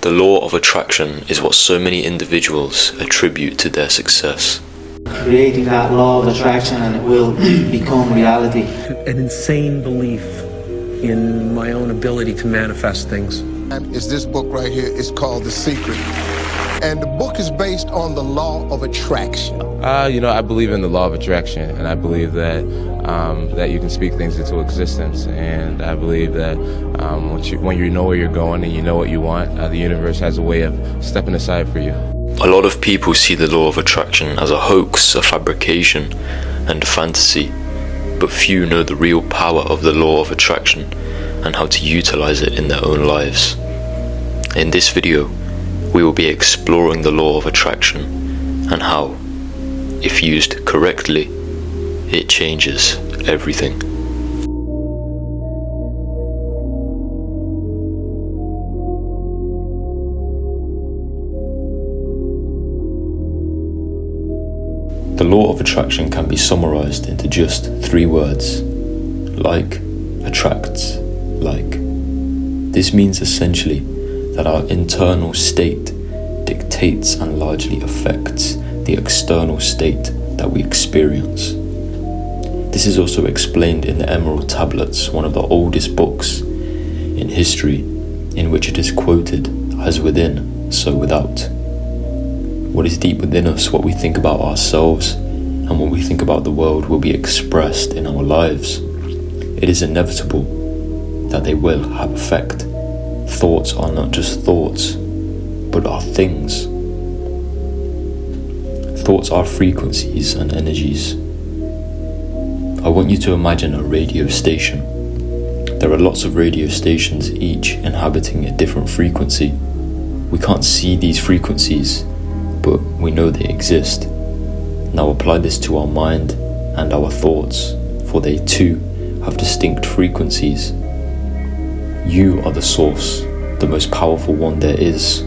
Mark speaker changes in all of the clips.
Speaker 1: The law of attraction is what so many individuals attribute to their success.
Speaker 2: Creating that law of attraction and it will become reality.
Speaker 3: An insane belief in my own ability to manifest things.
Speaker 4: Is this book right here. It's called The Secret. And the book is based on the law of attraction.
Speaker 5: I believe in the law of attraction, and I believe that that you can speak things into existence. And I believe that when you know where you're going and you know what you want, the universe has a way of stepping aside for you.
Speaker 1: A lot of people see the law of attraction as a hoax, a fabrication, and a fantasy, but few know the real power of the law of attraction and how to utilize it in their own lives. In this video, we will be exploring the law of attraction and how, if used correctly, it changes everything. The law of attraction can be summarized into just 3 words. Like attracts like. This means essentially that our internal state dictates and largely affects the external state that we experience. This is also explained in the Emerald Tablets, one of the oldest books in history, in which it is quoted as within, so without. What is deep within us, what we think about ourselves, and what we think about the world will be expressed in our lives. It is inevitable that they will have effect. Thoughts are not just thoughts, but are things. Thoughts are frequencies and energies. I want you to imagine a radio station. There are lots of radio stations, each inhabiting a different frequency. We can't see these frequencies, but we know they exist. Now apply this to our mind and our thoughts, for they too have distinct frequencies. You are the source, the most powerful one there is,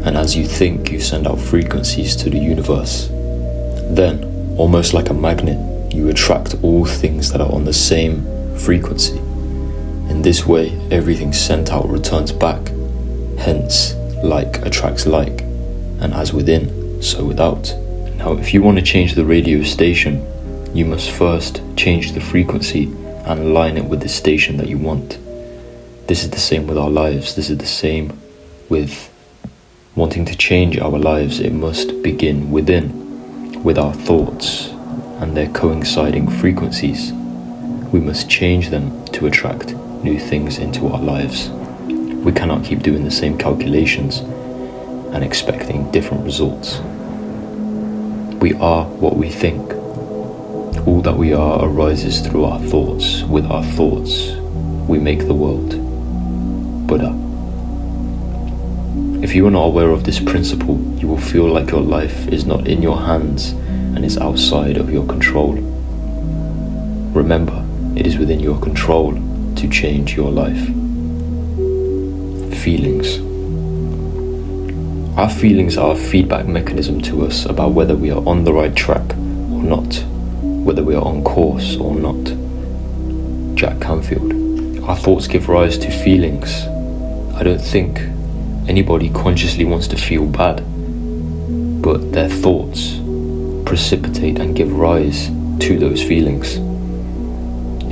Speaker 1: and as you think, you send out frequencies to the universe. Then, almost like a magnet, you attract all things that are on the same frequency. In this way, everything sent out returns back. Hence, like attracts like, and as within, so without. Now, if you want to change the radio station, you must first change the frequency and align it with the station that you want. This is the same with our lives. This is the same with wanting to change our lives. It must begin within, with our thoughts and their coinciding frequencies. We must change them to attract new things into our lives. We cannot keep doing the same calculations and expecting different results. We are what we think. All that we are arises through our thoughts. With our thoughts, we make the world. Buddha. If you are not aware of this principle, you will feel like your life is not in your hands and is outside of your control. Remember, it is within your control to change your life. Feelings. Our feelings are a feedback mechanism to us about whether we are on the right track or not, whether we are on course or not. Jack Canfield. Our thoughts give rise to feelings. I don't think anybody consciously wants to feel bad, but their thoughts precipitate and give rise to those feelings.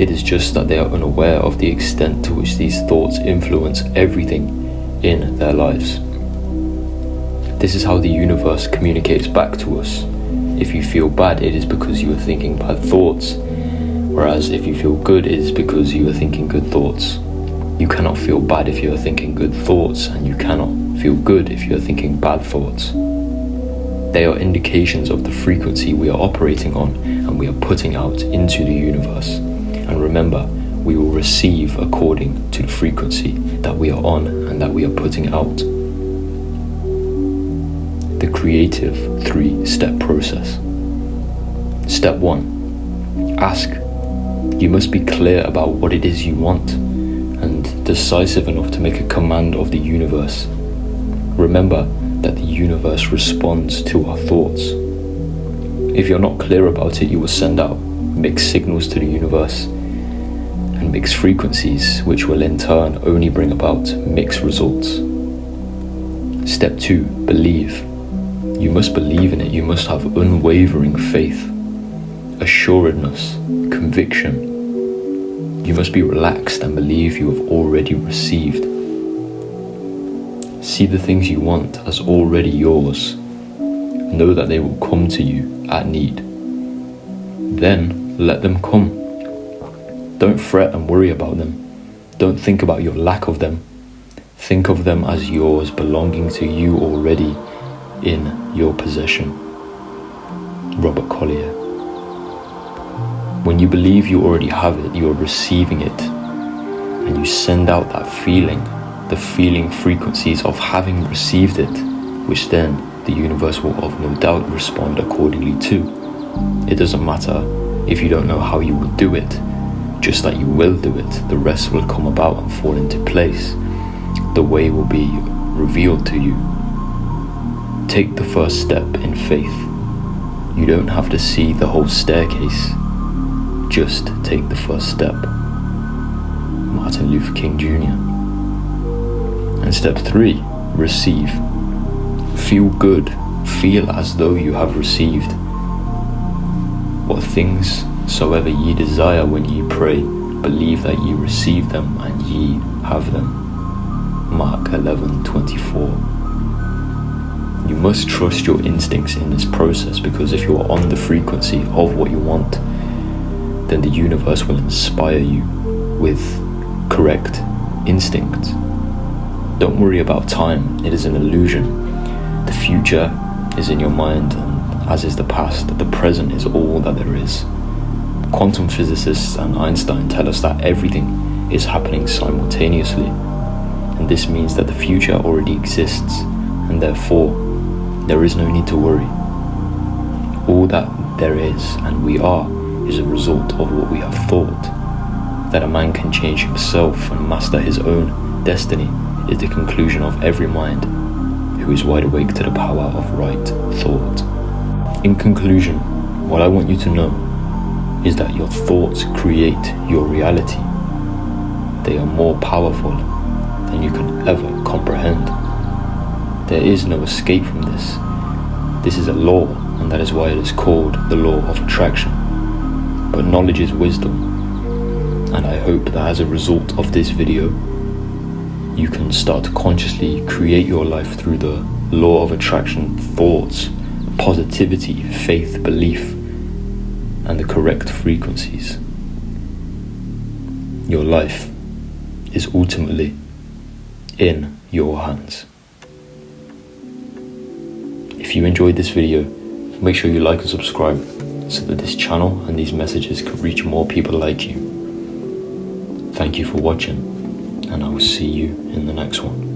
Speaker 1: It is just that they are unaware of the extent to which these thoughts influence everything in their lives. This is how the universe communicates back to us. If you feel bad, it is because you are thinking bad thoughts, whereas if you feel good, it is because you are thinking good thoughts. You cannot feel bad if you are thinking good thoughts, and you cannot feel good if you are thinking bad thoughts. They are indications of the frequency we are operating on and we are putting out into the universe. And remember, we will receive according to the frequency that we are on and that we are putting out. The creative 3-step process. Step 1. Ask. You must be clear about what it is you want and decisive enough to make a command of the universe. Remember that the universe responds to our thoughts. If you're not clear about it, you will send out mixed signals to the universe and mixed frequencies, which will in turn only bring about mixed results. Step 2, believe. You must believe in it. You must have unwavering faith, assuredness, conviction. You must be relaxed and believe you have already received. See the things you want as already yours. Know that they will come to you at need. Then let them come. Don't fret and worry about them. Don't think about your lack of them. Think of them as yours, belonging to you already, in your possession. Robert Collier. When you believe you already have it, you are receiving it, and you send out that feeling, the feeling frequencies of having received it, which then the universe will of no doubt respond accordingly to. It doesn't matter if you don't know how you will do it, just that you will do it. The rest will come about and fall into place. The way will be revealed to you. Take the first step in faith. You don't have to see the whole staircase. Just take the first step. Martin Luther King Jr. And step 3, receive. Feel good. Feel as though you have received. What things soever ye desire when ye pray, believe that ye receive them and ye have them. Mark 11:24. You must trust your instincts in this process, because if you are on the frequency of what you want, then the universe will inspire you with correct instinct. Don't worry about time, it is an illusion. The future is in your mind, and as is the past, the present is all that there is. Quantum physicists and Einstein tell us that everything is happening simultaneously, and this means that the future already exists, and therefore there is no need to worry. All that there is and we are is a result of what we have thought. That a man can change himself and master his own destiny is the conclusion of every mind who is wide awake to the power of right thought. In conclusion, what I want you to know is that your thoughts create your reality. They are more powerful than you can ever comprehend. There is no escape from this. This is a law, and that is why it is called the law of attraction. But knowledge is wisdom, and I hope that as a result of this video, you can start to consciously create your life through the law of attraction, thoughts, positivity, faith, belief, and the correct frequencies. Your life is ultimately in your hands. If you enjoyed this video, make sure you like and subscribe so that this channel and these messages could reach more people like you. Thank you for watching, and I will see you in the next one.